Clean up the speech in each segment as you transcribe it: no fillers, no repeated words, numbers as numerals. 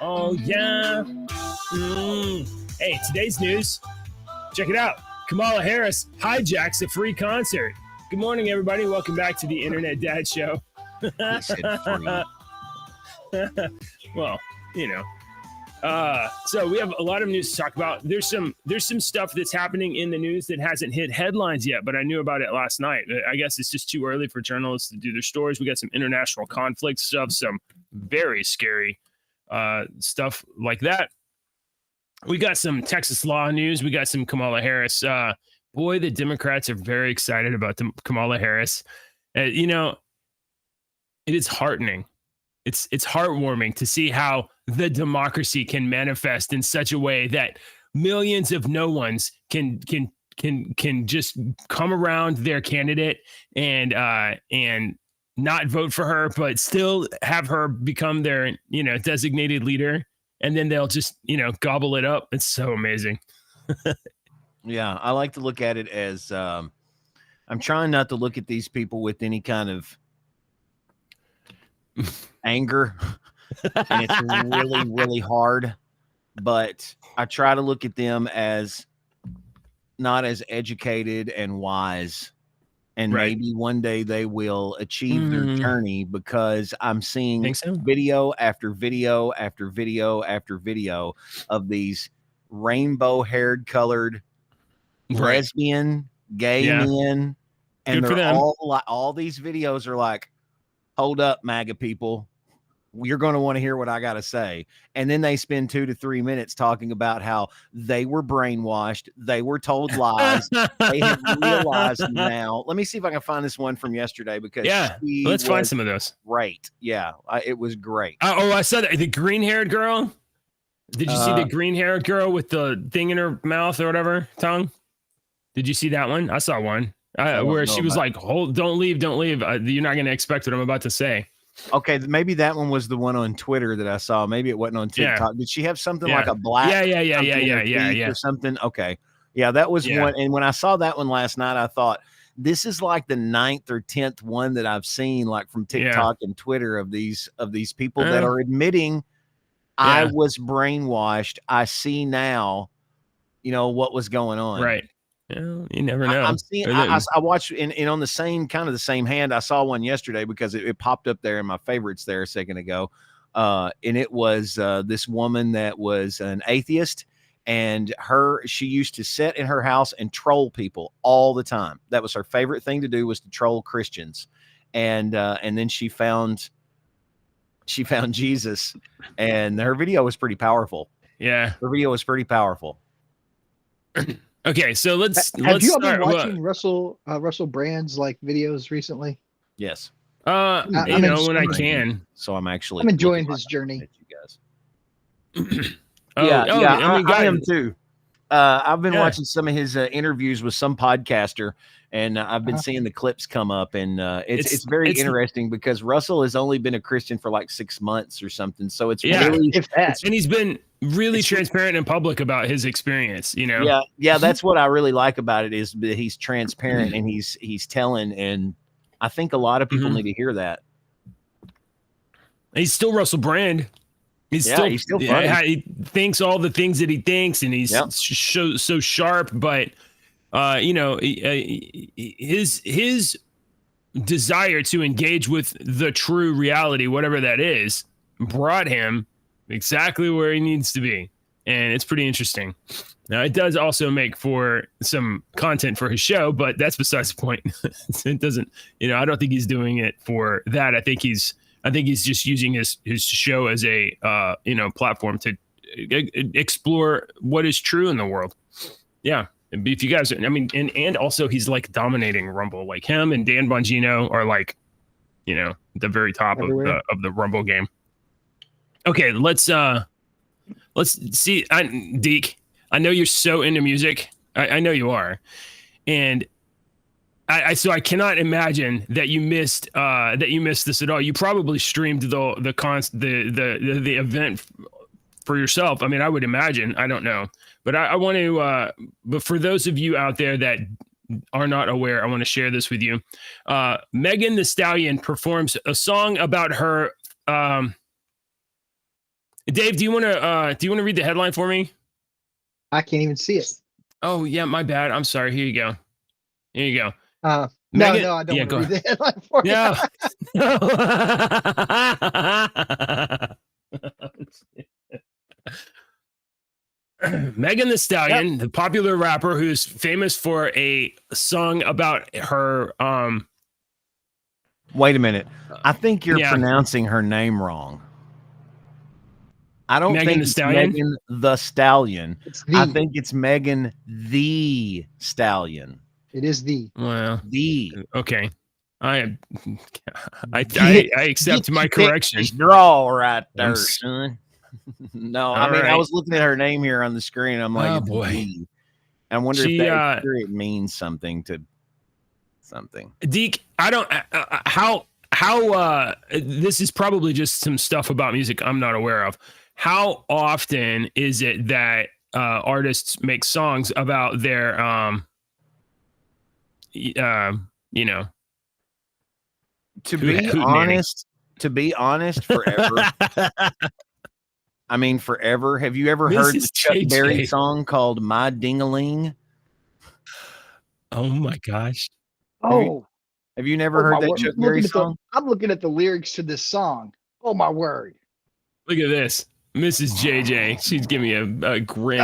Oh, yeah. Hey, today's news. Check it out. Kamala Harris hijacks a free concert. Good morning, everybody. Welcome back to the Internet Dad Show. He said free. Well, you know. So we have a lot of news to talk about. There's some stuff that's happening in the news that hasn't hit headlines yet, but I knew about it last night. I guess it's just too early for journalists to do their stories. We got some international conflict stuff, some very scary stuff like that. We got some Texas law news. We got some Kamala Harris. Boy, the Democrats are very excited about Kamala Harris. You know, it is heartening. It's heartwarming to see how the democracy can manifest in such a way that millions of no ones can just come around their candidate and not vote for her, but still have her become their, designated leader. And then they'll just, gobble it up. It's so amazing. Yeah, I like to look at it as I'm trying not to look at these people with any kind of anger. And it's really, really hard. But I try to look at them as not as educated and wise. And maybe one day they will achieve their journey, because I'm seeing video after video after video after video of these rainbow-haired colored lesbian, gay men. And they're all these videos are like, hold up, MAGA people. You're going to want to hear what I got to say. And then they spend 2 to 3 minutes talking about how they were brainwashed. They were told lies. They have realized now. Let me see if I can find this one from yesterday, because let's find some of those. Great. Yeah, it was great. I saw that. The green-haired girl. Did you see the green-haired girl with the thing in her mouth or whatever, tongue? Did you see that one? I saw one where she was like, "Hold, don't leave. You're not going to expect what I'm about to say." Okay, maybe that one was the one on Twitter that I saw. Maybe it wasn't on TikTok. Did she have something like a black? Yeah. Or something. Okay, yeah, that was one. And when I saw that one last night, I thought, this is like the 9th or 10th one that I've seen, like from TikTok and Twitter, of these people that are admitting, I was brainwashed. I see now, what was going on. Right. Yeah, you never know. I'm seeing. I watched, and on the same hand, I saw one yesterday because it popped up there in my favorites there a second ago, and it was this woman that was an atheist, and she used to sit in her house and troll people all the time. That was her favorite thing to do, was to troll Christians, and then she found Jesus, and her video was pretty powerful. Yeah, her video was pretty powerful. Okay, so let's Have you all start. been watching Russell Brand's videos recently? Yes. When I can. So I'm enjoying his journey. You guys. I am too. I've been watching some of his interviews with some podcaster, and I've been seeing the clips come up, and it's very interesting, because Russell has only been a Christian for like 6 months or something. So it's really, and he's been really transparent and public about his experience, Yeah, that's what I really like about it, is that he's transparent and he's telling, and I think a lot of people need to hear that. He's still Russell Brand. He's still funny. He thinks all the things that he thinks, and he's so sharp, but his desire to engage with the true reality, whatever that is, brought him exactly where he needs to be. And it's pretty interesting. Now, it does also make for some content for his show, but that's besides the point. It doesn't, I don't think he's doing it for that. I think he's just using his show as a, platform to explore what is true in the world. Yeah. If you guys, and also he's like dominating Rumble. Like, him and Dan Bongino are like, the very top of the Rumble game. Okay, let's see. Deke, I know you're so into music. I know you are, and so I cannot imagine that you missed this at all. You probably streamed the event for yourself. I mean, I would imagine. I don't know, but I want to. But for those of you out there that are not aware, I want to share this with you. Megan Thee Stallion performs a song about her Dave, do you want to read the headline for me? I can't even see it. Oh yeah, my bad. I'm sorry. Here you go. Here you go. No, I don't want to read the headline for you. Megan Thee Stallion, the popular rapper who's famous for a song about her. Wait a minute. I think you're pronouncing her name wrong. I don't think it's Megan the Stallion. I think it's Megan the Stallion. It is the. Well, okay. I accept my correction. Draw right there, son. No, I mean, I was looking at her name here on the screen. I'm like, oh boy. I wonder if that it means something to something. Deke, I don't. How this is probably just some stuff about music I'm not aware of. How often is it that artists make songs about their to be honest, forever. I mean, forever. Have you ever heard the Chuck Berry song called "My Ding-a-Ling"? Oh my gosh! Have you never heard that Chuck Berry song? I'm looking at the lyrics to this song. Oh my word! Look at this, Mrs. JJ. She's giving me a grin.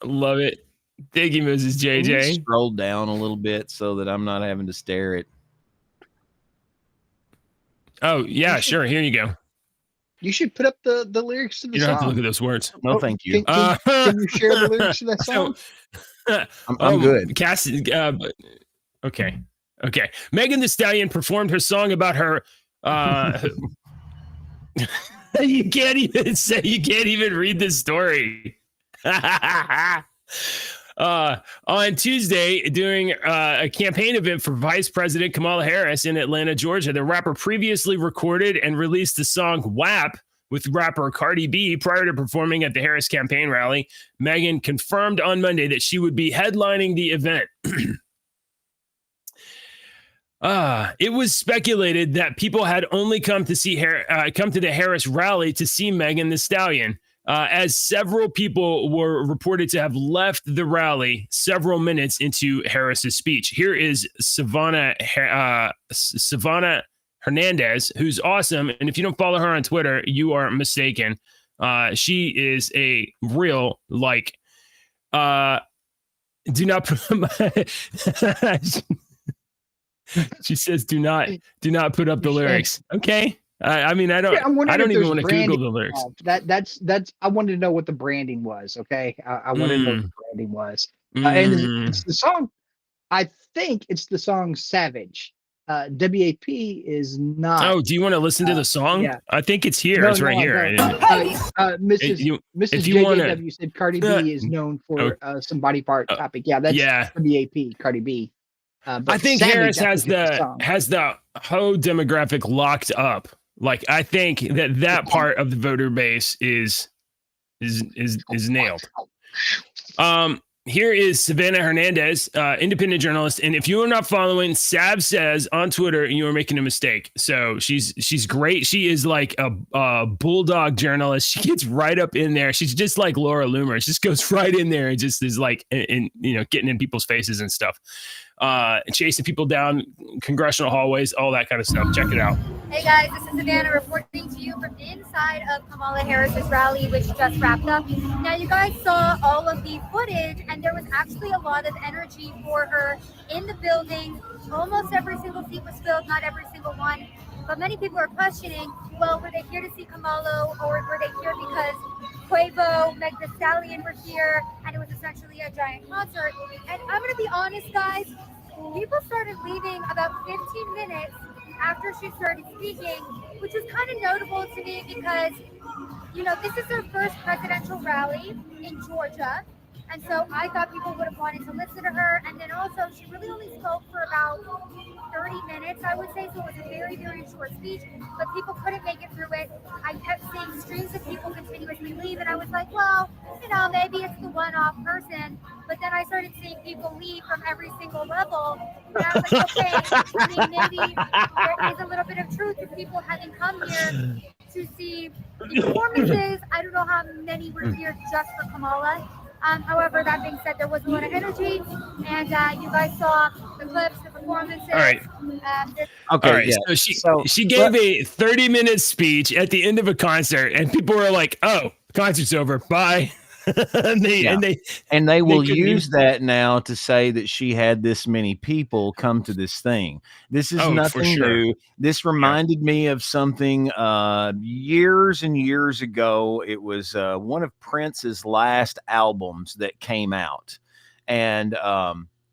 Love it. Thank you, Mrs. JJ. Can you scroll down a little bit so that I'm not having to stare at. Oh yeah, sure. Here you go. You should put up the lyrics to the song. You don't have to look at those words. No, thank you. Can you share the lyrics to that song? I'm good. Cassie, okay. Megan Thee Stallion performed her song about her. You can't even read this story. On Tuesday, during a campaign event for Vice President Kamala Harris in Atlanta, Georgia, the rapper previously recorded and released the song WAP with rapper Cardi B prior to performing at the Harris campaign rally. Megan confirmed on Monday that she would be headlining the event. It was speculated that people had only come to the Harris rally to see Megan Thee Stallion. As several people were reported to have left the rally several minutes into Harris's speech. Here is Savannah Hernandez, who's awesome. And if you don't follow her on Twitter, you are mistaken. She is a real, do not put she says, do not put up the lyrics. Okay. I mean, I don't even want to Google the lyrics. That's. I wanted to know what the branding was. Okay, I wanted to know what the branding was. And it's the song. I think it's the song "Savage." WAP is not. Oh, do you want to listen to the song? Yeah, I think it's here. It's right here. Mrs. JJW said Cardi B is known for some body part topic. Yeah, that's WAP. Cardi B. I think Harris has the whole demographic locked up. Like, I think that part of the voter base is nailed. Here is Savannah Hernandez, independent journalist, and if you are not following, Sav says on Twitter, you are making a mistake. So she's great. She is like a bulldog journalist. She gets right up in there. She's just like Laura Loomer. She just goes right in there and just is like, getting in people's faces and stuff. Chasing people down congressional hallways, all that kind of stuff. Check it out. Hey guys, this is Savannah reporting to you from inside of Kamala Harris's rally, which just wrapped up. Now, you guys saw all of the footage, and there was actually a lot of energy for her in the building. Almost every single seat was filled, not every single one. But many people are questioning, well, were they here to see Kamala, or were they here because Quavo, Meg Thee Stallion were here, and it was essentially a giant concert? And I'm going to be honest, guys, people started leaving about 15 minutes after she started speaking, which is kind of notable to me because, this is her first presidential rally in Georgia. And so I thought people would have wanted to listen to her. And then also, she really only spoke for about 30 minutes, I would say. So it was a very, very short speech, but people couldn't make it through it. I kept seeing streams of people continuously leave. And I was like, well, maybe it's the one-off person. But then I started seeing people leave from every single level. And I was like, okay, maybe there is a little bit of truth to people having come here to see the performances. I don't know how many were here just for Kamala. However, that being said, there was a lot of energy, and you guys saw the clips, the performances. All right. Okay. All right. Yeah. So she gave a 30-minute speech at the end of a concert, and people were like, "Oh, concert's over. Bye." and they will use that now to say that she had this many people come to this thing. This is nothing new. This reminded me of something years and years ago. It was one of Prince's last albums that came out, and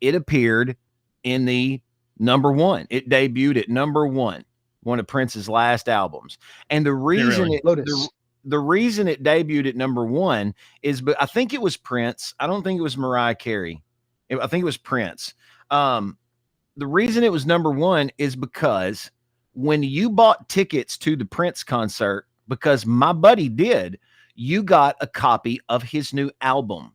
it appeared in the number one. It debuted at number one of Prince's last albums, and the reason the reason it debuted at number one is, but I think it was Prince. I don't think it was Mariah Carey. I think it was Prince. The reason it was number one is because when you bought tickets to the Prince concert, because my buddy did, you got a copy of his new album.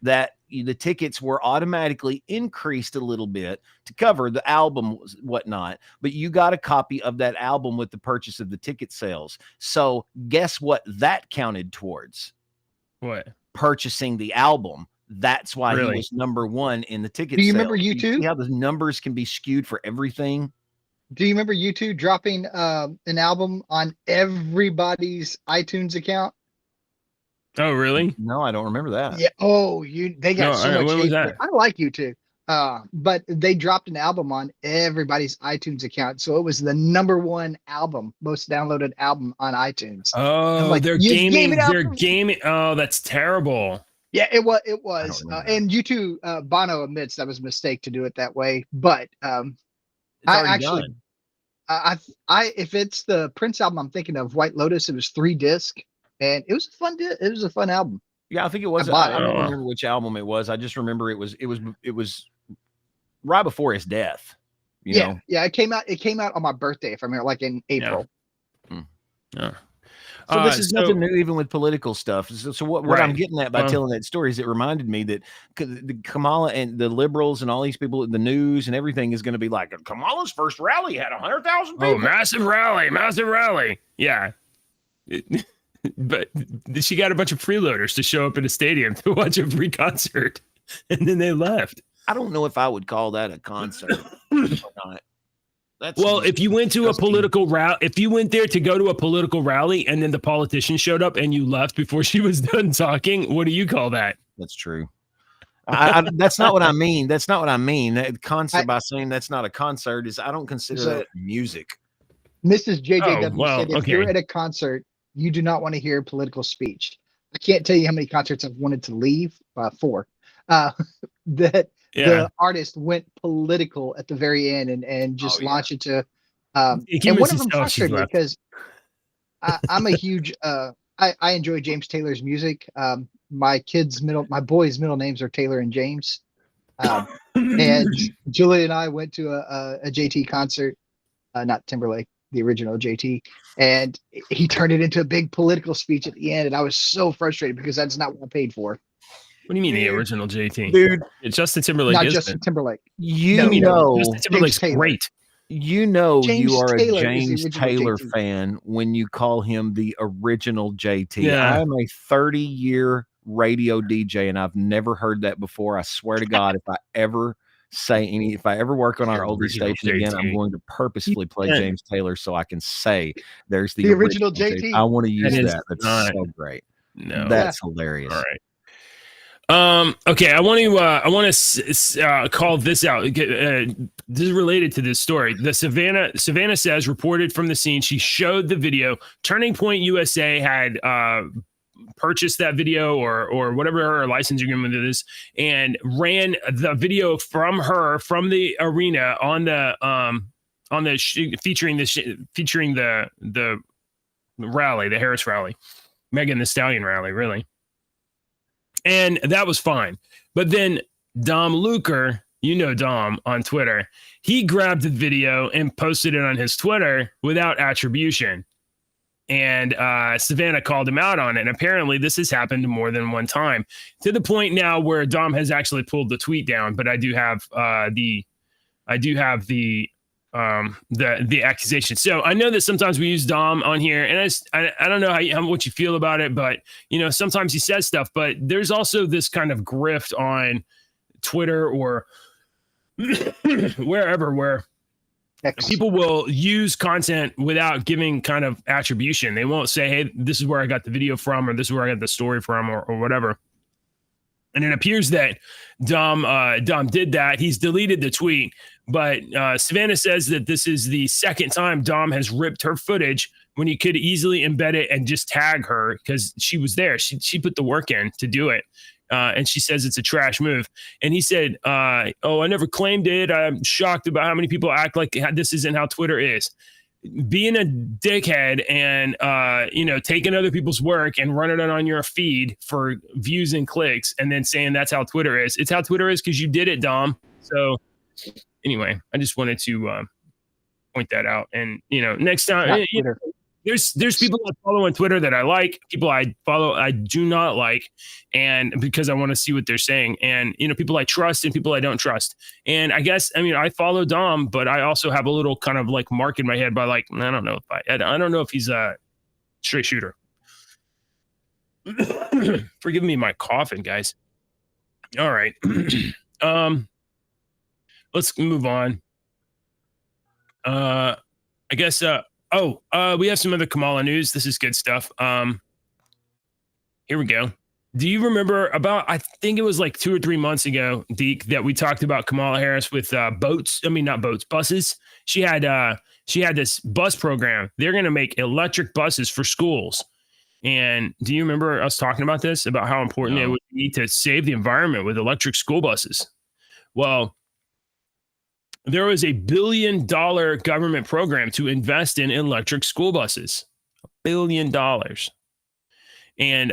That the tickets were automatically increased a little bit to cover the album, whatnot, but you got a copy of that album with the purchase of the ticket sales. So guess what that counted towards? What? Purchasing the album. That's why he was number one in the ticket sales. Do you sales. remember U2? See how the numbers can be skewed for everything? Do you remember U2 dropping an album on everybody's iTunes account? Oh, really? No, I don't remember that. Yeah. Oh, they got so much hate. I like U2. But they dropped an album on everybody's iTunes account. So it was the number one album, most downloaded album on iTunes. Oh, like, they're gaming. Oh, that's terrible. Yeah, it was. And U2, Bono admits that was a mistake to do it that way. But if it's the Prince album I'm thinking of, White Lotus, it was 3 discs. And it was a fun album. Yeah, I think it was. I don't remember which album it was. I just remember it was right before his death. You know? Yeah. It came out on my birthday, if I remember, like in April. Yeah. So this is nothing new, even with political stuff. So what I'm getting at by telling that story is it reminded me that the Kamala and the liberals and all these people, the news and everything is going to be like, Kamala's first rally had 100,000 people. Oh, massive rally. Yeah. But she got a bunch of freeloaders to show up in a stadium to watch a free concert, and then they left. I don't know if I would call that a concert or not. If you went to a political rally, if you went there to go to a political rally, and then the politician showed up and you left before she was done talking, what do you call that? That's true. That's not what I mean. That's not what I mean. Concert, by saying that's not a concert, is I don't consider that music. Mrs. JJW said if you're at a concert, you do not want to hear political speech. I can't tell you how many concerts I've wanted to leave. 4. The artist went political at the very end and just launched into. And one of them frustrated me because I'm a huge. I enjoy James Taylor's music. My boys' middle names are Taylor and James. And Julie and I went to a JT concert, not Timberlake, the original JT, and he turned it into a big political speech at the end, and I was so frustrated because that's not what I paid for. What do you mean the original JT? Dude, it's Justin Timberlake. Not Justin Timberlake. Justin Timberlake's great. You are a James Taylor fan when you call him the original JT. Yeah. I'm a 30-year radio DJ, and I've never heard that before. I swear to God, if I ever work on our oldies station again, I'm going to purposefully play James Taylor so I can say there's the original JT. I want to use that. That's so great. No, that's hilarious. All right. Okay. I want to call this out. This is related to this story. The Savannah says reported from the scene. She showed the video. Turning Point USA had purchased that video or whatever her licensing agreement is, and ran the video from the arena on the featuring the rally, the Harris rally, Megan Thee Stallion rally, really. And that was fine. But then Dom Luker, Dom on Twitter, he grabbed the video and posted it on his Twitter without attribution. And Savannah called him out on it. And apparently this has happened more than one time, to the point now where Dom has actually pulled the tweet down. But I do have the the accusation. So I know that sometimes we use Dom on here, and I don't know how what you feel about it, but sometimes he says stuff. But there's also this kind of grift on Twitter or wherever where people will use content without giving kind of attribution. They won't say, hey, this is where I got the video from, or this is where I got the story from, or whatever. And it appears that Dom did that. He's deleted the tweet, but Savannah says that this is the second time Dom has ripped her footage when he could easily embed it and just tag her because she was there. She put the work in to do it. And she says it's a trash move. And he said, I never claimed it. I'm shocked about how many people act like this isn't how Twitter is. Being a dickhead and, taking other people's work and running it on your feed for views and clicks and then saying that's how Twitter is. It's how Twitter is because you did it, Dom. So anyway, I just wanted to point that out. And, next time, there's people I follow on Twitter that I like, people I follow I do not like, and because I want to see what they're saying, and people I trust and people I don't trust. And I guess I follow Dom, but I also have a little kind of like mark in my head by like I don't know if he's a straight shooter. Forgive me my coughing, guys. All right. Let's move on. I guess we have some other Kamala news. This is good stuff. Here we go. Do you remember I think it was like 2 or 3 months ago, Deke, that we talked about Kamala Harris with buses. She had this bus program. They're going to make electric buses for schools. And do you remember us talking about this, about how important it would be to save the environment with electric school buses? Well, there was $1 billion government program to invest in electric school buses. $1 billion. And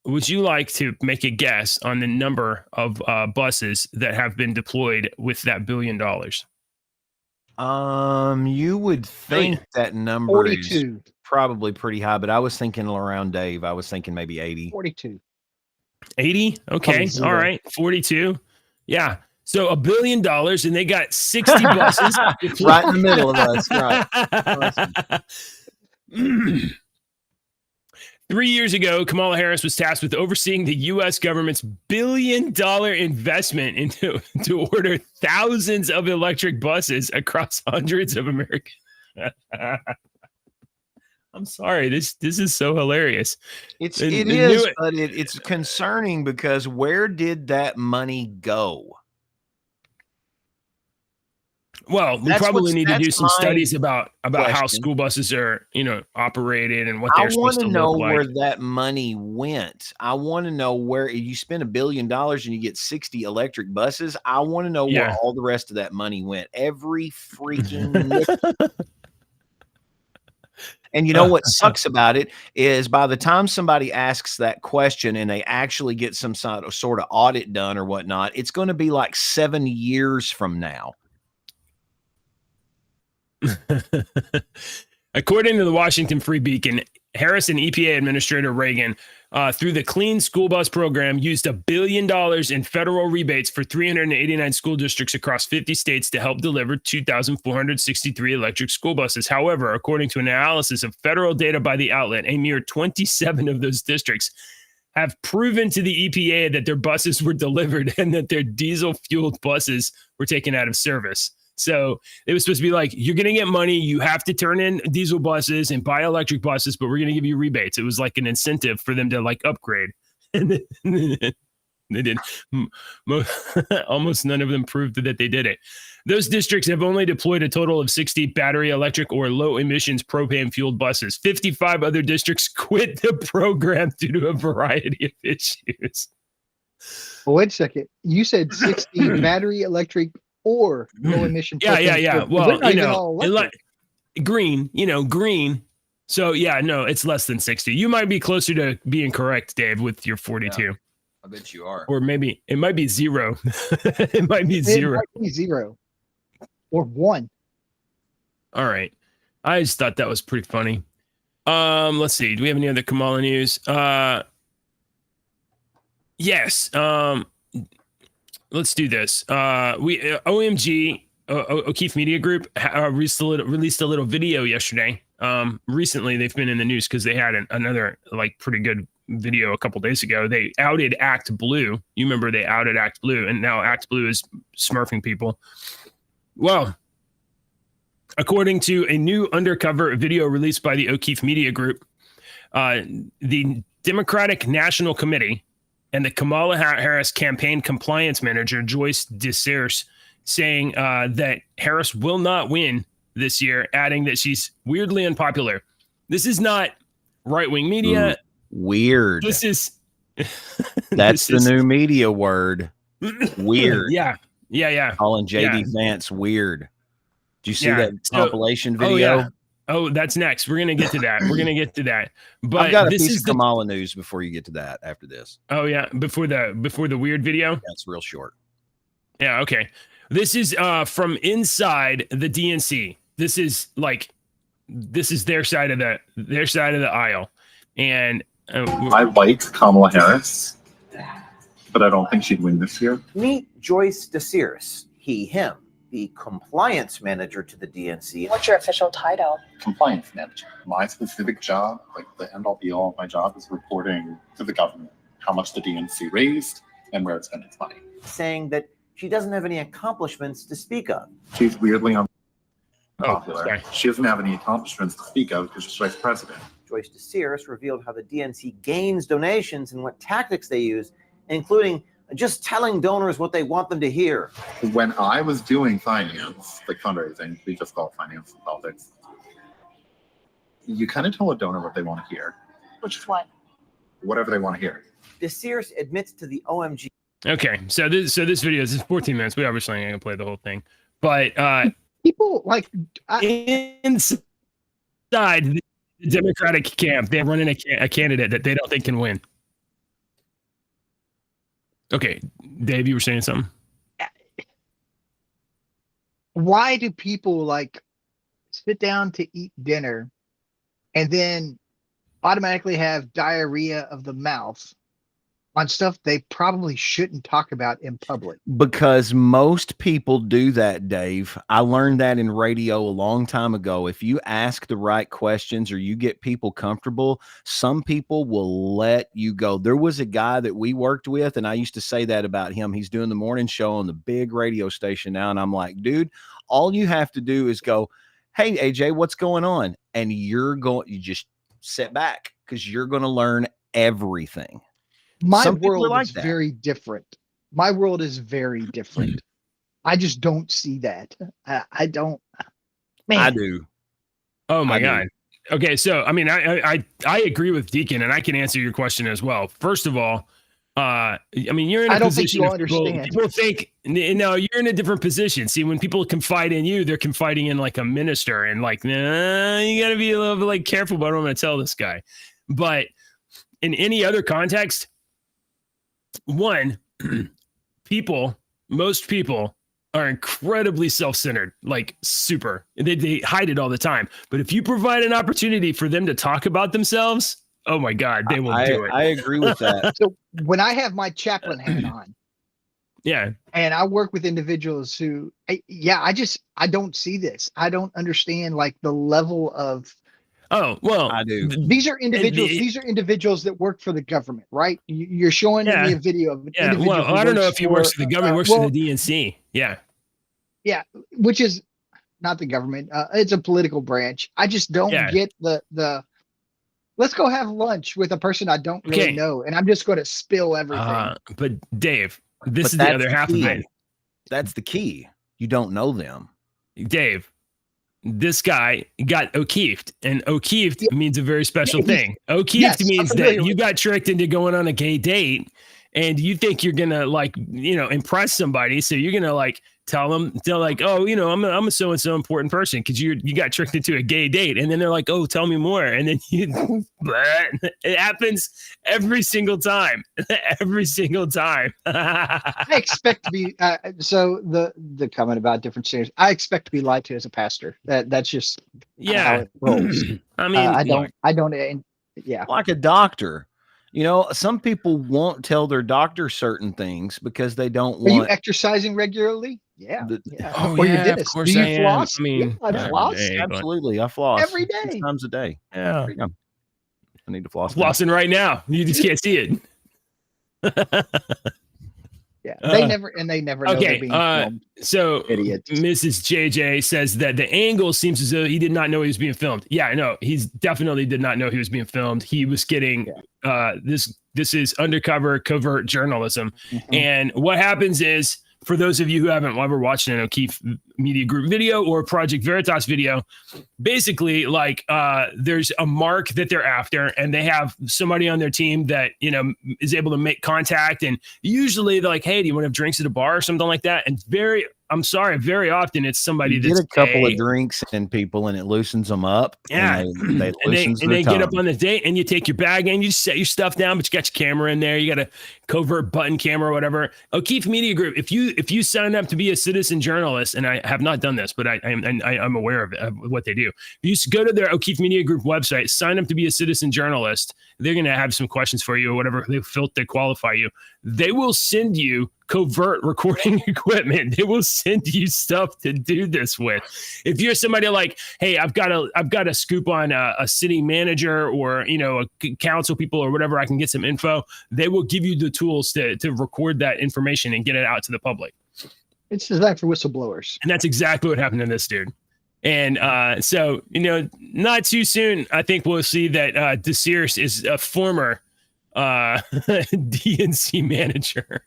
would you like to make a guess on the number of buses that have been deployed with that $1 billion? You would think that number 42. is probably pretty high, but I was thinking around Dave. I was thinking maybe 80. 42. 80? Okay. All right. 42. Yeah. So $1 billion, and they got 60 buses right in the middle of us. Right. Awesome. 3 years ago, Kamala Harris was tasked with overseeing the U.S. government's $1 billion investment to order thousands of electric buses across hundreds of Americans. I'm sorry. This is so hilarious. But it's concerning because where did that money go? Well, we probably need to do some studies about how school buses are, operated and what they're supposed to look like. I want to know where that money went. I want to know where you spend $1 billion and you get 60 electric buses. I want to know where all the rest of that money went. Every freaking And you know what sucks about it is by the time somebody asks that question and they actually get some sort of audit done or whatnot, it's going to be like 7 years from now. According to the Washington Free Beacon, Harris and EPA Administrator Reagan, through the Clean School Bus Program, used $1 billion in federal rebates for 389 school districts across 50 states to help deliver 2,463 electric school buses. However, according to an analysis of federal data by the outlet, a mere 27 of those districts have proven to the EPA that their buses were delivered and that their diesel-fueled buses were taken out of service. So it was supposed to be like, you're going to get money. You have to turn in diesel buses and buy electric buses, but we're going to give you rebates. It was like an incentive for them to like upgrade. And they did. Almost none of them proved that they did it. Those districts have only deployed a total of 60 battery electric or low emissions propane fueled buses. 55 other districts quit the program due to a variety of issues. Well, wait a second. You said 60 battery electric or low emission. Yeah. Well, green. So no, it's less than 60. You might be closer to being correct, Dave, with your 42. Yeah, I bet you are. Or maybe it might be zero. It might be zero. It might be 0 or 1. All right. I just thought that was pretty funny. Let's see. Do we have any other Kamala news? Yes. Let's do this. OMG O'Keefe Media Group released a little video yesterday. Recently, they've been in the news because they had another like pretty good video a couple days ago. They outed Act Blue. You remember they outed Act Blue, and now Act Blue is smurfing people. Well, according to a new undercover video released by the O'Keefe Media Group, the Democratic National Committee and the Kamala Harris campaign compliance manager, Joyce DeSears, saying that Harris will not win this year, adding that she's weirdly unpopular. This is not right-wing media. Weird. This is... That's the new media word. Weird. Yeah. Calling JD Vance weird. Did you see that compilation video? Oh, yeah. Oh, that's next. We're gonna get to that. But I've got a piece of Kamala news before you get to that. After this. Oh yeah, before the weird video. That's real short. Yeah. Okay. This is from inside the DNC. This is their side of the aisle, and I like Kamala Harris, but I don't think she'd win this year. Meet Joyce DeSears, he, him, the compliance manager to the DNC. What's your official title? Compliance manager. My specific job, like the end all be all of my job, is reporting to the government how much the DNC raised and where it spent its money. Saying that she doesn't have any accomplishments to speak of. She's weirdly unpopular. Okay. She doesn't have any accomplishments to speak of because she's vice president. Joyce DeSears revealed how the DNC gains donations and what tactics they use, including just telling donors what they want them to hear. When I was doing finance, like fundraising, we just call it finance and politics, you kind of tell a donor what they want to hear. Which is what? Whatever they want to hear. DeSears admits to the OMG. okay. So this video is 14 minutes. We obviously ain't gonna play the whole thing, but People like inside the Democratic camp, they're running a candidate that they don't think can win. Okay, Dave, you were saying something. why do people like sit down to eat dinner and then automatically have diarrhea of the mouth on stuff they probably shouldn't talk about in public? Because most people do that, Dave. I learned that in radio a long time ago. If you ask the right questions or you get people comfortable, some people will let you go. There was a guy that we worked with, and I used to say that about him. He's doing the morning show on the big radio station now. And I'm like, dude, all you have to do is go, hey, AJ, what's going on? And you just sit back because you're going to learn everything. My Some people are world like is that. very different. My world is very different. I just don't see that. I don't. Man, I do. Oh my I do. God. Okay, so I mean, I agree with Deacon, and I can answer your question as well. First of all, I mean, you're in a I don't think position. you of understand. People think no, you're in a different position. See, when people confide in you, they're confiding in like a minister, and like, nah, you got to be a little bit like careful about what I'm going to tell this guy. But in any other context, one, most people are incredibly self-centered, like super. They hide it all the time. But if you provide an opportunity for them to talk about themselves, oh my God, they will do it. I agree with that. So when I have my chaplain hat on, Yeah. and I work with individuals who, I don't see this. I don't understand like the level of. Oh, well, I do. These are individuals. These are individuals that work for the government, right? You're showing me a video of an Yeah. individual. Well, who I don't know works if he works for the government, he works for the DNC. Yeah. Yeah, which is not the government. It's a political branch. I just don't get the. Let's go have lunch with a person I don't really know, and I'm just going to spill everything. But Dave, this is the other half of it. That's the key. You don't know them. Dave, this guy got O'Keefed, and O'Keefed means a very special thing. O'Keefed means that you got tricked into going on a gay date, and you think you're gonna like, impress somebody, so you're gonna like tell them, they're like, oh, I'm a so and so important person because you got tricked into a gay date, and then they're like, oh, tell me more, and then it happens every single time, every single time. I expect to be so the comment about different standards. I expect to be lied to as a pastor. That's just how it rolls. I mean, I don't. Yeah, like a doctor. Some people won't tell their doctor certain things because they don't want. Are you exercising regularly? Yeah. Yeah. Oh, Or your yeah, of dentist. course Do you I am. floss? I mean, Yeah, I every floss. day, but- Absolutely, I floss Every day. 6 times a day. Yeah. Yeah. I need to floss. now. Flossing right now. You just can't see it. Yeah. They never know okay, they're being filmed. So Idiots. Mrs. JJ says that the angle seems as though he did not know he was being filmed. Yeah, no, he's definitely did not know he was being filmed. He was getting this is undercover covert journalism. Mhm. And what happens is, for those of you who haven't ever watched an O'Keefe Media Group video or Project Veritas video, basically, like, there's a mark that they're after, and they have somebody on their team that, you know, is able to make contact. And usually they're like, hey, do you want to have drinks at a bar or something like that? And very often it's somebody You that's get a couple gay. of drinks and people, and it loosens them up. Yeah. and they loosens and their they get up tongue. on the date, and you take your bag and you just set your stuff down, but you got your camera in there. You got a covert button camera or whatever. O'Keefe Media Group. If you sign up to be a citizen journalist, and I have not done this, but I'm aware of what they do. If you go to their O'Keefe Media Group website, sign up to be a citizen journalist. They're going to have some questions for you or whatever they felt they qualify you. They will send you covert recording equipment. They will send you stuff to do this with. If you're somebody like, hey, I've got a scoop on a city manager or, you know, a council people or whatever, I can get some info. They will give you the tools to record that information and get it out to the public. It's designed for whistleblowers. And that's exactly what happened to this dude. And so, you know, not too soon, I think we'll see that DeSears is a former DNC manager.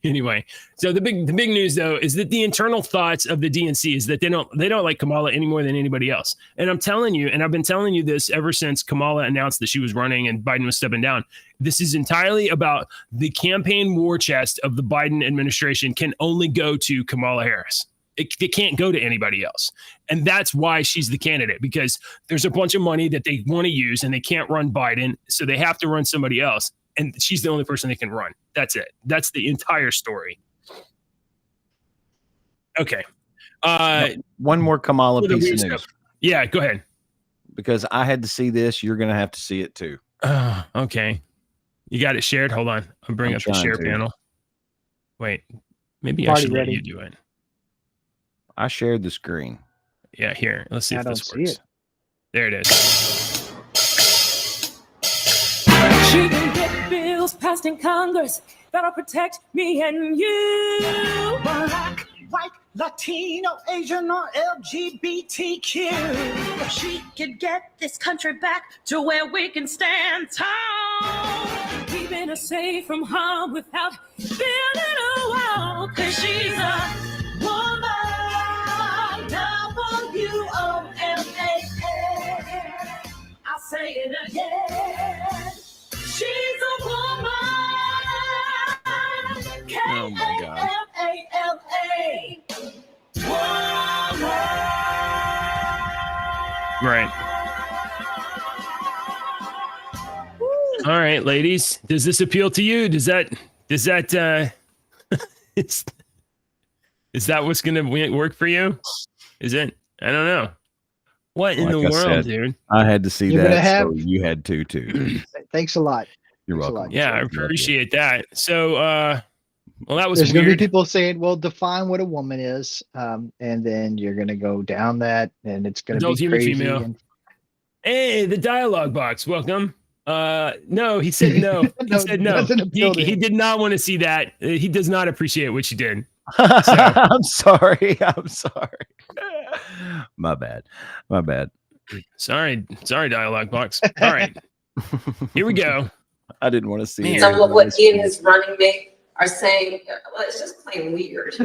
Anyway, so the big news though is that the internal thoughts of the DNC is that they don't like Kamala any more than anybody else. And I'm telling you, and I've been telling you this ever since Kamala announced that she was running and Biden was stepping down. This is entirely about the campaign war chest of the Biden administration can only go to Kamala Harris. It can't go to anybody else. And that's why she's the candidate, because there's a bunch of money that they want to use and they can't run Biden. So they have to run somebody else. And she's the only person they can run. That's it. That's the entire story. Okay. One more Kamala For the piece weird of news, stuff. Yeah, go ahead. because I had to see this. You're going to have to see it too. Okay. You got it shared? Hold on. I'll bring I'm up the trying share to. panel. Wait. Maybe I Party should let ready. you do it. I shared the screen. Yeah, here. Let's see I if don't this see works. it. There it is. She can get bills passed in Congress that'll protect me and you. Black, white, Latino, Asian, or LGBTQ. She could get this country back to where we can stand tall. Keeping us safe from harm without building a wall. 'Cause she's a woman. W-O-M-A-N. I'll say it again. She's a woman. Oh my God. K-A-M-A-L-A. Right. All right, ladies. Does this appeal to you? Is that is that what's gonna work for you? Is it? I don't know. What in Like the I world, said, dude? I had to see You're gonna that. have- So you had to too. Thanks a lot. You're Thanks a welcome. lot. Yeah, I appreciate that. So, well, that was There's going to be weird. people saying, well, define what a woman is. And then you're going to go down that and it's going to Adult be human, crazy. female. And Hey, the dialogue box. Welcome. No, he said no. He No, said it no. doesn't appeal to He him. did not want to see that. He does not appreciate what you did. I'm sorry. I'm sorry. My bad. My bad. Sorry, dialogue box. All right, here we go. I didn't want to see Man. it. Some of what he and his running mate are saying, well, it's just plain weird.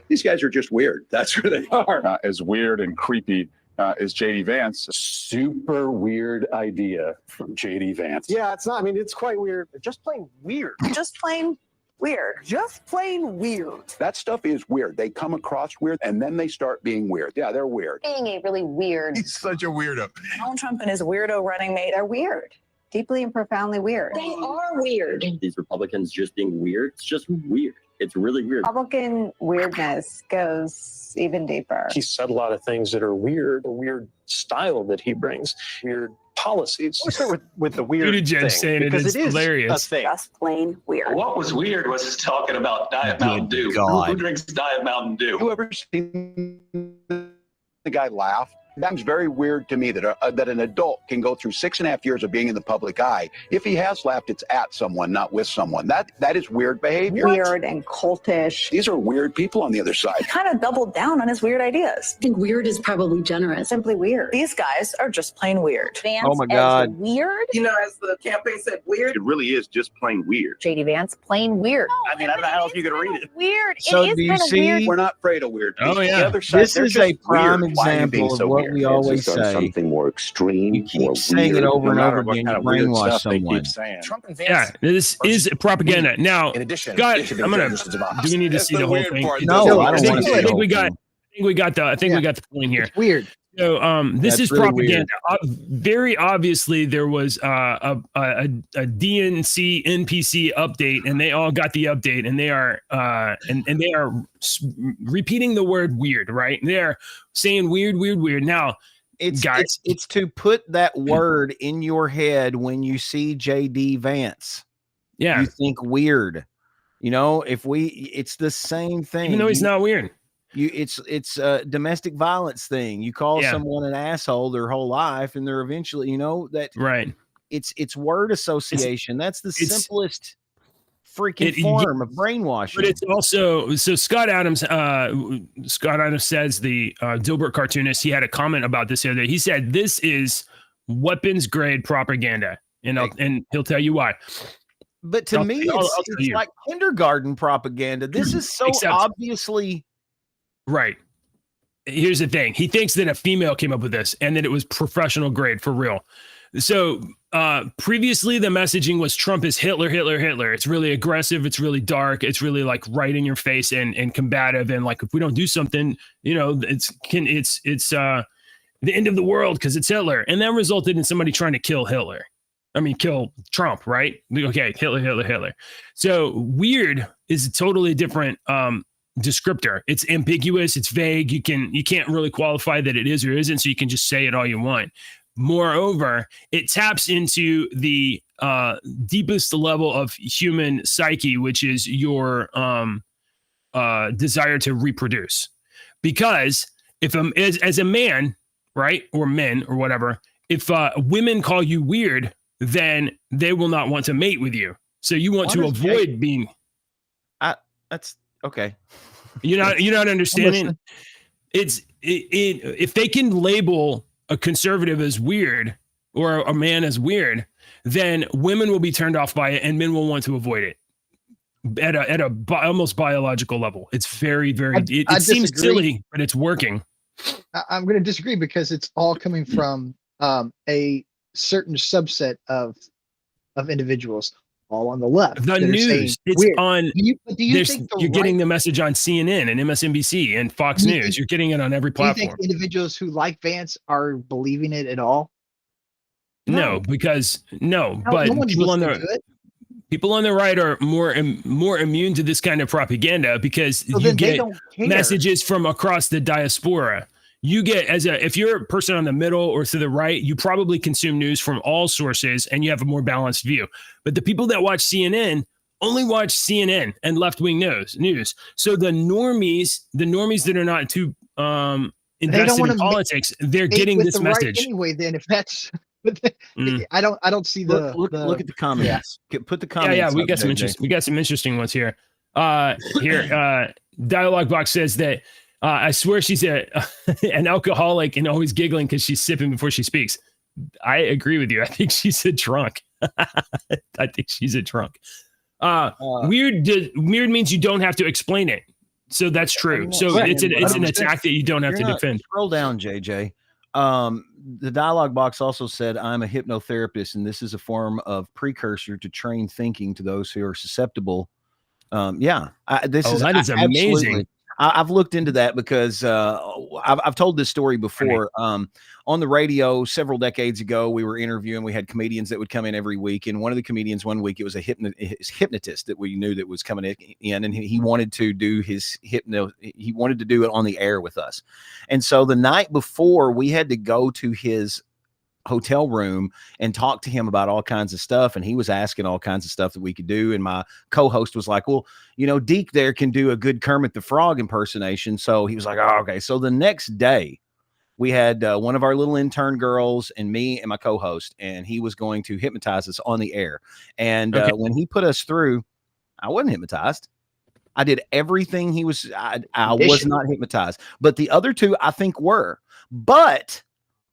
These guys are just weird. That's who they are. As weird and creepy as JD Vance. Super weird idea from JD Vance. Yeah, it's not. I mean, it's quite weird. Just plain weird. Just plain weird. Just plain weird. That stuff is weird. They come across weird and then they start being weird. Yeah, they're weird. Being a really weird. He's such a weirdo. Donald Trump and his weirdo running mate are weird. Deeply and profoundly weird. They are weird. These Republicans just being weird. It's just weird. It's really weird. Republican weirdness goes even deeper. He said a lot of things that are weird, a weird style that he brings, weird policies. Let's start with the weird Buttigieg thing, saying it because is it is hilarious. a thing. Just plain weird. What was weird was his talking about Diet Mountain Dew. Who drinks Diet Mountain Dew? You ever seen the guy laugh? That was very weird to me that that an adult can go through 6.5 years of being in the public eye. If he has laughed, it's at someone, not with someone. That is weird behavior. Weird and cultish. These are weird people on the other side. He kind of doubled down on his weird ideas. I think weird is probably generous. Simply weird. These guys are just plain weird. Vance oh my God. Weird? You know, as the campaign said, weird. It really is just plain weird. JD Vance, plain weird. I mean, I don't know how else you could read it. Weird. So it is do you kind of see- weird. We're not afraid of weird people. Oh, yeah. The other side, This they're is a just prime weird. Why are you being example of so what weird? we always say. Something more extreme. You keep saying it over and over again. You brainwash someone. Trump and Vance. Yeah, this is propaganda. Now, In addition, Scott, it should be I'm gonna. dangerous to democracy. Do we need to see the whole thing? No, I I don't think, want to I see the think we whole got. thing. I think we got the. I think we got the point here. It's weird. So, this That's is really propaganda. Very obviously, there was a DNC NPC update, and they all got the update, and they are and they are repeating the word weird, right? They are saying weird, weird, weird. Now, guys, It's to put that word in your head when you see JD Vance. yeah, You think weird. You know, it's the same thing. even though he's not weird. It's a domestic violence thing. You call Yeah. someone an asshole their whole life, and they're eventually, you know, that Right. it's word association. That's the it's- simplest freaking It- form of brainwashing. But it's also so Scott Adams says the Dilbert cartoonist, he had a comment about this the other day. He said this is weapons grade propaganda, and he'll tell you why. But to me, I'll it's tell you. like kindergarten propaganda. This is so Except- obviously Right. Here's the thing. He thinks that a female came up with this and that it was professional grade for real. So previously the messaging was Trump is Hitler, Hitler, Hitler. It's really aggressive. It's really dark. It's really like right in your face and combative. And like, if we don't do something, you know, it's the end of the world because it's Hitler. And that resulted in somebody trying to kill Hitler. I mean, kill Trump, right? Okay. Hitler, Hitler, Hitler. So weird is a totally different, descriptor. It's ambiguous, it's vague. You can't really qualify that it is or isn't, so you can just say it all you want. Moreover, it taps into the deepest level of human psyche, which is your desire to reproduce. Because if as a man, right, or men or whatever, if women call you weird, then they will not want to mate with you. So you want to avoid being. that's okay. You're not understanding. If they can label a conservative as weird or a man as weird, then women will be turned off by it and men will want to avoid it at a almost biological level. It's very, very. It seems silly, but it's working. I'm going to disagree because it's all coming from a certain subset of individuals. All on the left. The news. It's weird. on. Do you think you're getting the message on CNN and MSNBC and Fox News. You're getting it on every platform. Do you think individuals who like Vance are believing it at all? No, because but no people on the right are more immune to this kind of propaganda because you get messages from across the diaspora. You get if you're a person on the middle or to the right, you probably consume news from all sources and you have a more balanced view. But the people that watch CNN only watch CNN and left-wing news. So the normies that are not too invested in politics, they're getting this message. Anyway, then if that's I don't see the look at the comments. Put the comments. Yeah, we got some interesting ones here. Dialogue Box says that I swear she's an alcoholic and always giggling because she's sipping before she speaks. I agree with you. I think she's a drunk. Weird means you don't have to explain it. So that's true. So it's an attack that you don't have to defend. Scroll down, JJ. The dialogue box also said, I'm a hypnotherapist, and this is a form of precursor to trained thinking to those who are susceptible. That is amazing. I've looked into that because I've told this story before. On the radio several decades ago, we were interviewing. We had comedians that would come in every week, and one of the comedians one week, it was a hypnotist that we knew that was coming in, and he wanted to do he wanted to do it on the air with us. And so the night before, we had to go to his hotel room and talk to him about all kinds of stuff, and he was asking all kinds of stuff that we could do, and my co-host was like, well, Deke there can do a good Kermit the Frog impersonation. So he was like, oh, okay. So the next day we had one of our little intern girls and me and my co-host, and he was going to hypnotize us on the air. And when he put us through, I wasn't hypnotized. I did everything he was. I was not hypnotized, but the other two I think were. But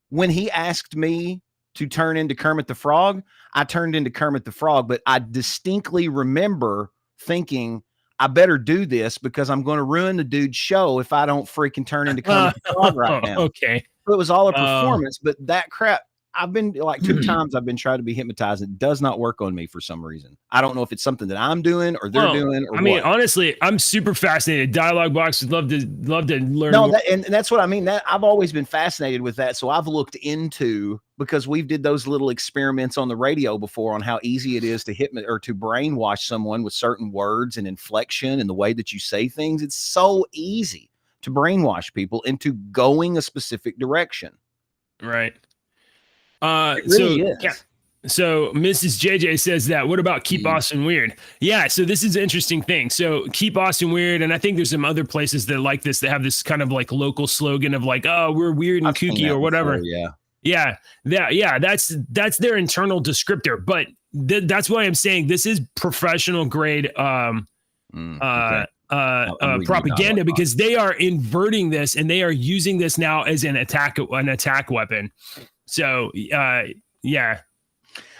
when he asked me to turn into Kermit the Frog, I turned into Kermit the Frog. But I distinctly remember thinking, I better do this because I'm going to ruin the dude's show if I don't freaking turn into Kermit the Frog right now. Okay. So it was all a performance, but that crap, I've been like 2 times I've been trying to be hypnotized. It does not work on me for some reason. I don't know if it's something that I'm doing or they're doing. Or mean, honestly, I'm super fascinated. Dialogue Box would love to learn. No, and that's what I mean. That I've always been fascinated with that. So I've looked into, because we've did those little experiments on the radio before on how easy it is to to brainwash someone with certain words and inflection and the way that you say things. It's so easy to brainwash people into going a specific direction. Right. It really is. Yeah. So Mrs. JJ says that. What about Keep Austin Weird? Yeah. So this is an interesting thing. So Keep Austin Weird, and I think there's some other places that like this that have this kind of like local slogan of like, oh, we're weird and kooky or whatever. Before, yeah. That's their internal descriptor. But that's why I'm saying this is professional grade propaganda, because they are inverting this and they are using this now as an attack weapon. So yeah.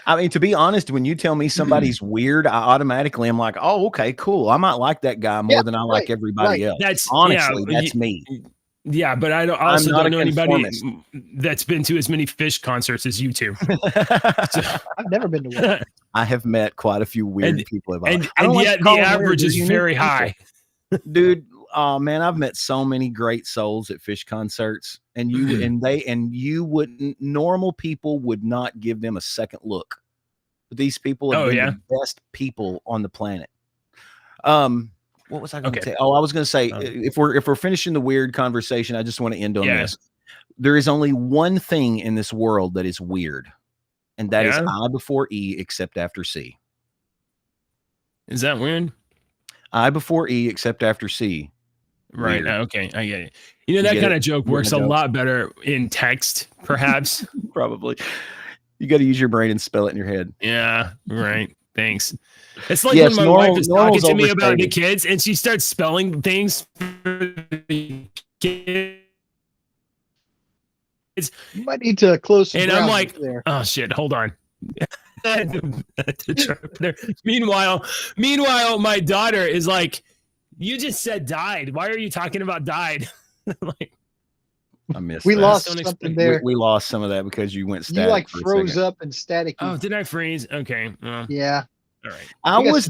I mean, to be honest, when you tell me somebody's weird, I automatically am like, oh, okay, cool. I might like that guy more than I like everybody else. That's me. Yeah, but I don't know anybody that's been to as many Fish concerts as you two. I've never been to one. I have met quite a few weird people. And yet the average is very high. Dude, oh man, I've met so many great souls at Fish concerts, and you wouldn't, normal people would not give them a second look. But these people have been the best people on the planet. What was I going to say? Oh, I was going to say, if we're finishing the weird conversation, I just want to end on this. There is only one thing in this world that is weird, and that is I before E except after C. Is that weird? I before E except after C. Right. Weird. Okay. I get it. That kind of joke works a lot better in text, perhaps. Probably. You got to use your brain and spell it in your head. Yeah. Right. Thanks. It's like when my wife is talking to me about the kids and she starts spelling things for the kids. You might need to close. And I'm like, oh shit, hold on. Meanwhile, my daughter is like, you just said died. Why are you talking about died? Like, I missed. We lost something there. We lost some of that because you went static. You like froze up and static. Oh, did I freeze? Okay. Yeah. All right. I was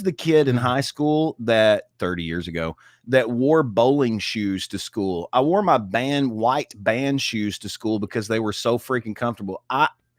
the kid in high school that 30 years ago that wore bowling shoes to school. I wore my white band shoes to school because they were so freaking comfortable.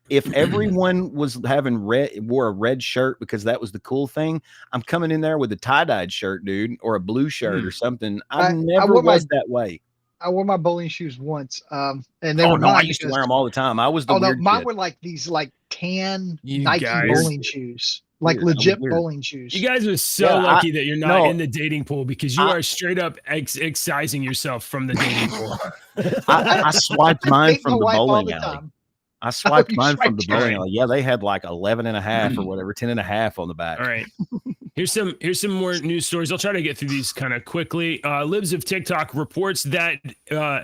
If everyone was wore a red shirt because that was the cool thing, I'm coming in there with a tie-dyed shirt, dude, or a blue shirt or something. I never was that way. I wore my bowling shoes once, and they I used to wear them all the time. I was the weird mine kid. were like these tan Nike bowling shoes, like legit bowling shoes. You guys are so lucky that you're not in the dating pool, because you are straight up excising yourself from the dating pool. I swiped mine from the bowling alley. I swiped mine from the bowling alley. Yeah, they had like 11 and a half or whatever, 10 and a half on the back. All right. Here's some more news stories. I'll try to get through these kind of quickly. Libs of TikTok reports that Bill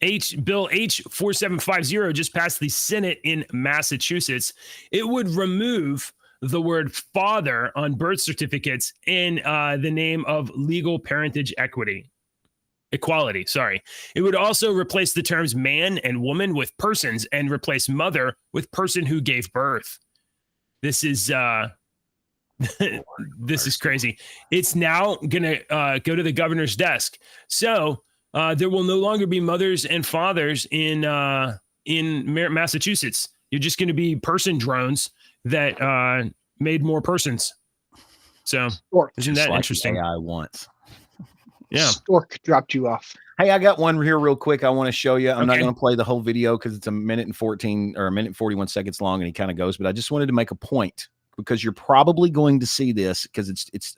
H4750 just passed the Senate in Massachusetts. It would remove the word father on birth certificates in the name of legal parentage equality. Sorry. It would also replace the terms man and woman with persons and replace mother with person who gave birth. This This is crazy. It's now going to go to the governor's desk. So there will no longer be mothers and fathers in Massachusetts. You're just going to be person drones that made more persons. So isn't that interesting? AI once. Yeah. Stork dropped you off. Hey, I got one here real quick I want to show you. I'm not going to play the whole video because it's a minute and 14 or a minute and 41 seconds long, and he kind of goes, but I just wanted to make a point because you're probably going to see this because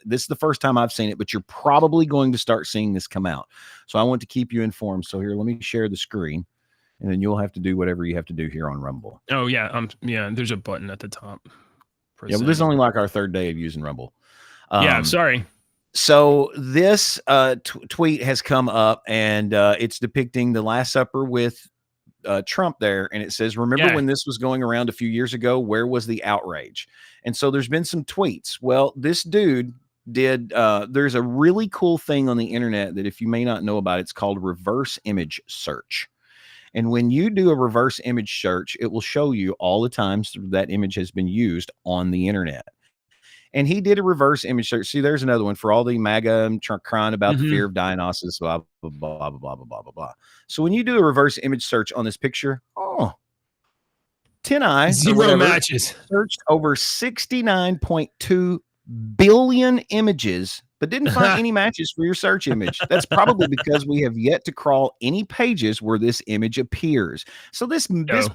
this is the first time I've seen it, but you're probably going to start seeing this come out. So I want to keep you informed. So here, let me share the screen, and then you'll have to do whatever you have to do here on Rumble. Oh yeah. Yeah. There's a button at the top. Yeah, well, this is only like our third day of using Rumble. Yeah. I'm sorry. So this tweet has come up, and it's depicting the Last Supper with Trump there. And it says, remember when this was going around a few years ago, where was the outrage? And so there's been some tweets. Well, this dude did, there's a really cool thing on the internet that if you may not know about, it's called reverse image search. And when you do a reverse image search, it will show you all the times that image has been used on the internet. And he did a reverse image search. See, there's another one for all the MAGA crying about the fear of Dionysus, blah, blah, blah, blah, blah, blah, blah, blah, blah. So when you do a reverse image search on this picture, 10i, zero matches, searched over 69.2 billion images, but didn't find any matches for your search image. That's probably because we have yet to crawl any pages where this image appears. So this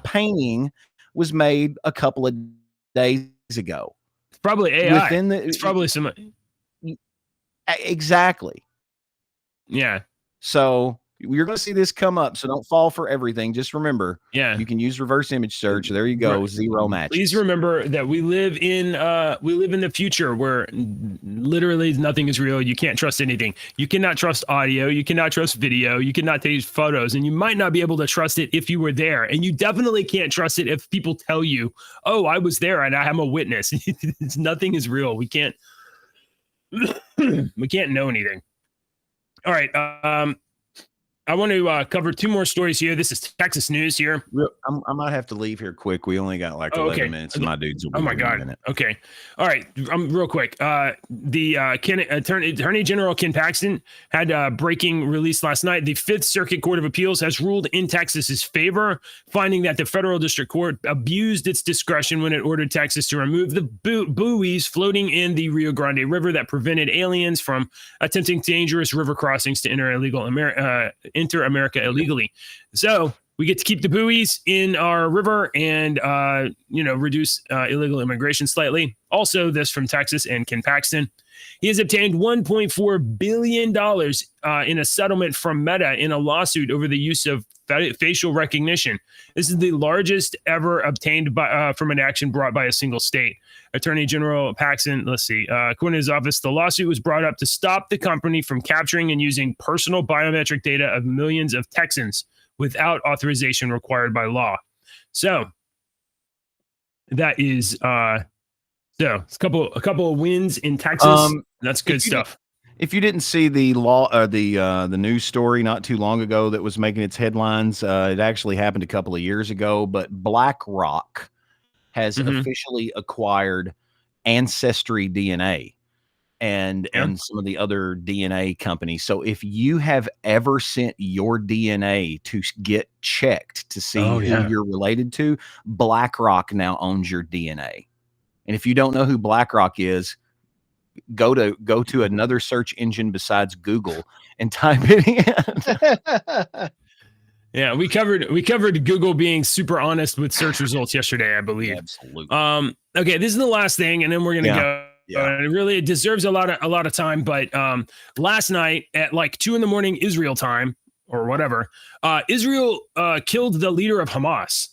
painting was made a couple of days ago. Probably AI. It's probably some. Exactly. Yeah. So you're going to see this come up. So don't fall for everything. Just remember, you can use reverse image search. There you go. Zero matches. Please remember that we live in the future where literally nothing is real. You can't trust anything. You cannot trust audio. You cannot trust video. You cannot take photos, and you might not be able to trust it if you were there. And you definitely can't trust it if people tell you, "Oh, I was there and I am a witness." Nothing is real. We can't. We can't know anything. All right. I want to cover two more stories here. This is Texas news here. I might have to leave here quick. We only got like 11 minutes. And my dudes will be my God. In a minute. Okay. All right. Real quick. The Attorney General Ken Paxton had a breaking release last night. The Fifth Circuit Court of Appeals has ruled in Texas's favor, finding that the federal district court abused its discretion when it ordered Texas to remove the buoys floating in the Rio Grande River that prevented aliens from attempting dangerous river crossings to enter America illegally. So we get to keep the buoys in our river and, reduce illegal immigration slightly. Also, this from Texas and Ken Paxton. He has obtained $1.4 billion in a settlement from Meta in a lawsuit over the use of facial recognition. This is the largest ever obtained from an action brought by a single state. Attorney General Paxton, according to his office, the lawsuit was brought up to stop the company from capturing and using personal biometric data of millions of Texans without authorization required by law. So that is it's a couple of wins in Texas. That's good stuff. If you didn't see the the news story not too long ago that was making its headlines, it actually happened a couple of years ago. But BlackRock has officially acquired Ancestry DNA and some of the other DNA companies. So if you have ever sent your DNA to get checked to see who you're related to, BlackRock now owns your DNA. And if you don't know who BlackRock is, go to another search engine besides Google and type it in. Yeah, we covered Google being super honest with search results yesterday, I believe. Absolutely. Okay, this is the last thing, and then we're gonna go. Yeah. It deserves a lot of time. But last night at like 2 a.m. Israel time or whatever, Israel killed the leader of Hamas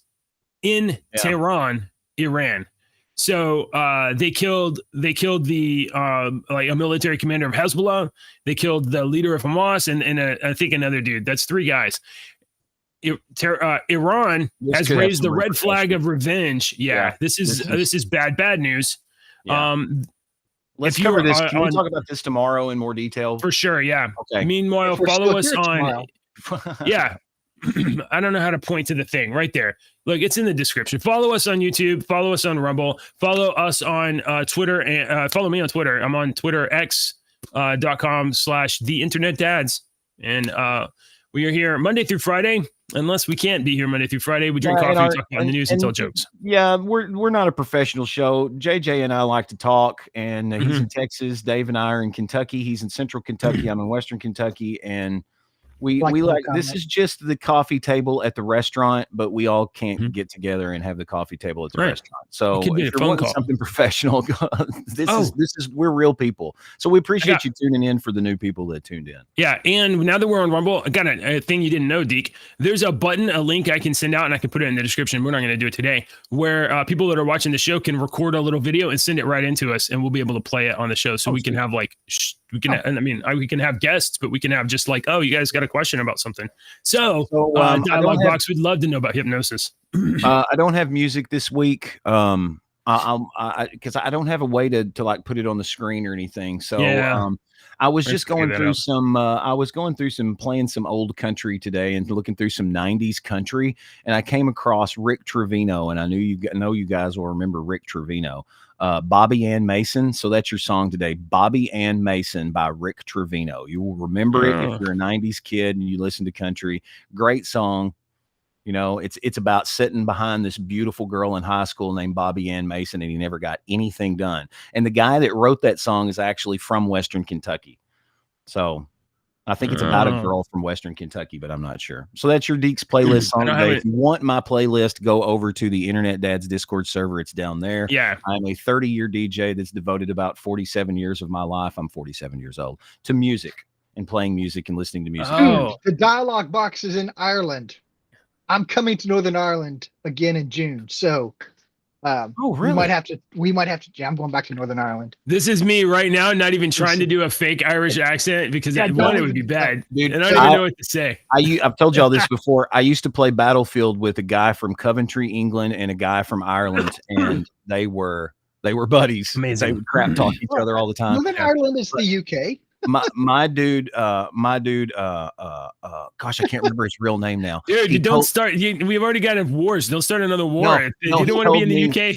in Tehran, Iran. So they killed the like a military commander of Hezbollah. They killed the leader of Hamas and I think another dude. That's 3 guys. Iran has raised the red flag of revenge. Yeah, this is bad news. Yeah. Let's cover this. Can we talk about this tomorrow in more detail? For sure. Yeah. Okay. Meanwhile, follow us on. I don't know how to point to the thing right there. Look, it's in the description. Follow us on YouTube. Follow us on Rumble. Follow us on Twitter. And follow me on Twitter. I'm on Twitter, x.com/theinternetdads. And we are here Monday through Friday. Unless we can't be here Monday through Friday, we drink coffee, talk about the news, and tell jokes. Yeah, we're not a professional show. JJ and I like to talk, and he's in Texas. Dave and I are in Kentucky. He's in Central Kentucky. I'm in Western Kentucky, and we like this is just the coffee table at the restaurant, but we all can't get together and have the coffee table at the restaurant. So if you're wanting something professional, this is we're real people. So we appreciate you tuning in for the new people that tuned in. Yeah, and now that we're on Rumble, I got a thing you didn't know, Deke. There's a button, a link I can send out, and I can put it in the description. We're not going to do it today, where people that are watching the show can record a little video and send it right into us, and we'll be able to play it on the show. So we can have we can have guests, but we can have just like, oh, you guys got a question about something. So Dialogue Box, we'd love to know about hypnosis. I don't have music this week. Because I don't have a way to like put it on the screen or anything. So I was just going through playing some old country today and looking through some 90s country, and I came across Rick Trevino, and I know you guys will remember Rick Trevino. Bobby Ann Mason. So that's your song today, Bobby Ann Mason by Rick Trevino. You will remember it if you're a 90s kid and you listen to country. Great song. You know, it's about sitting behind this beautiful girl in high school named Bobby Ann Mason, and he never got anything done. And the guy that wrote that song is actually from Western Kentucky. So I think it's about a girl from Western Kentucky, but I'm not sure. So that's your Deeks playlist song today. If you want my playlist, go over to the Internet Dads Discord server. It's down there. Yeah. I'm a 30-year DJ that's devoted about 47 years of my life. I'm 47 years old to music and playing music and listening to music. The Dialogue Box is in Ireland. I'm coming to Northern Ireland again in June. So really? we might have to. Yeah, I'm going back to Northern Ireland. This is me right now, not even trying to do a fake Irish accent because it would be bad. Dude, and I don't even know what to say. I've told y'all this before. I used to play Battlefield with a guy from Coventry, England, and a guy from Ireland, and they were buddies. Amazing. They would crap talk each other all the time. Northern Ireland is the UK. my dude, gosh, I can't remember his real name now. Dude, we've already got wars. Don't start another war. You don't want to be in the UK.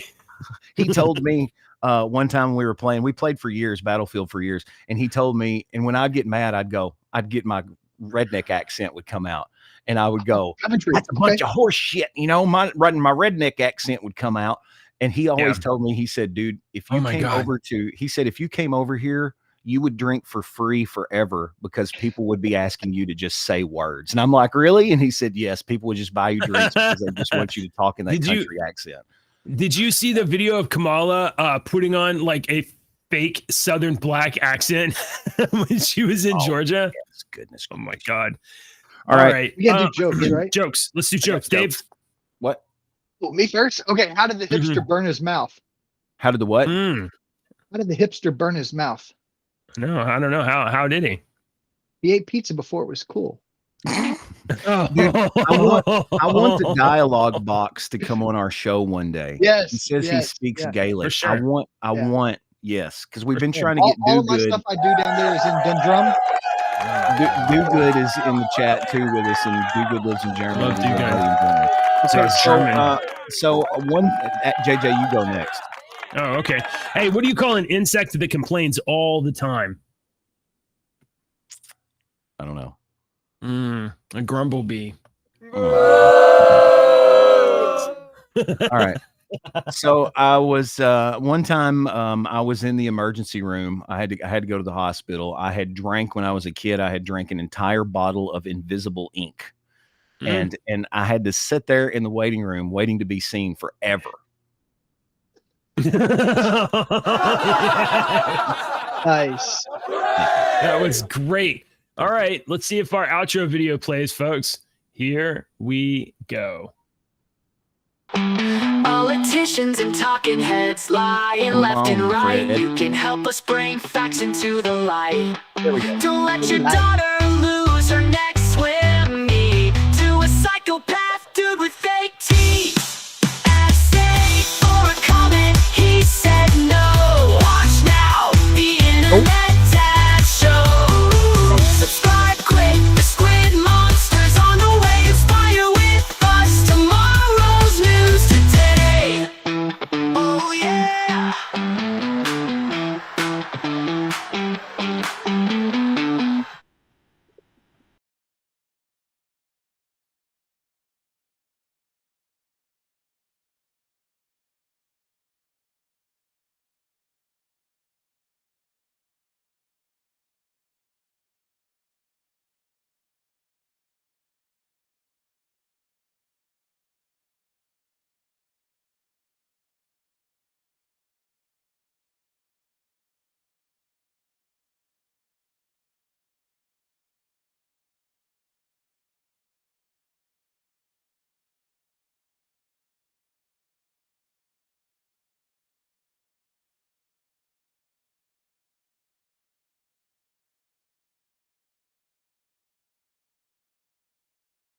He told me one time we played for years, Battlefield for years. And he told me, and when I'd get mad, I'd get my redneck accent would come out. And I would go, that's a bunch of horse shit. You know, my redneck accent would come out. And he always told me, he said, dude, if you came over here, you would drink for free forever because people would be asking you to just say words. And I'm like, really? And he said, yes, people would just buy you drinks because they just want you to talk in that country accent. Did you see the video of Kamala putting on like a fake Southern black accent when she was in Georgia? Yes, goodness. Oh my God. All right. We gotta do jokes, right? Jokes. Let's do jokes. Dave. What? Well, me first? Okay. How did the hipster burn his mouth? How did the what? How did the hipster burn his mouth? No, I don't know. How did he? He ate pizza before it was cool. Dude, I want the Dialogue Box to come on our show one day. Yes. He says he speaks Gaelic. For sure. I want, yes, because we've been trying to get all my stuff I do down there is in Dundrum. Do Good is in the chat too with us, and Do Good lives in Germany. Love Do Good. So JJ, you go next. Oh, okay. Hey, what do you call an insect that complains all the time? I don't know. A grumblebee. All right. So I was one time I was in the emergency room. I had to go to the hospital. I had drank when I was a kid. I had drank an entire bottle of invisible ink, and I had to sit there in the waiting room waiting to be seen forever. Nice. That was great. All right, let's see if our outro video plays, folks. Here we go. Politicians and talking heads lying left and right. You can help us bring facts into the light. Don't let your daughter lose her neck.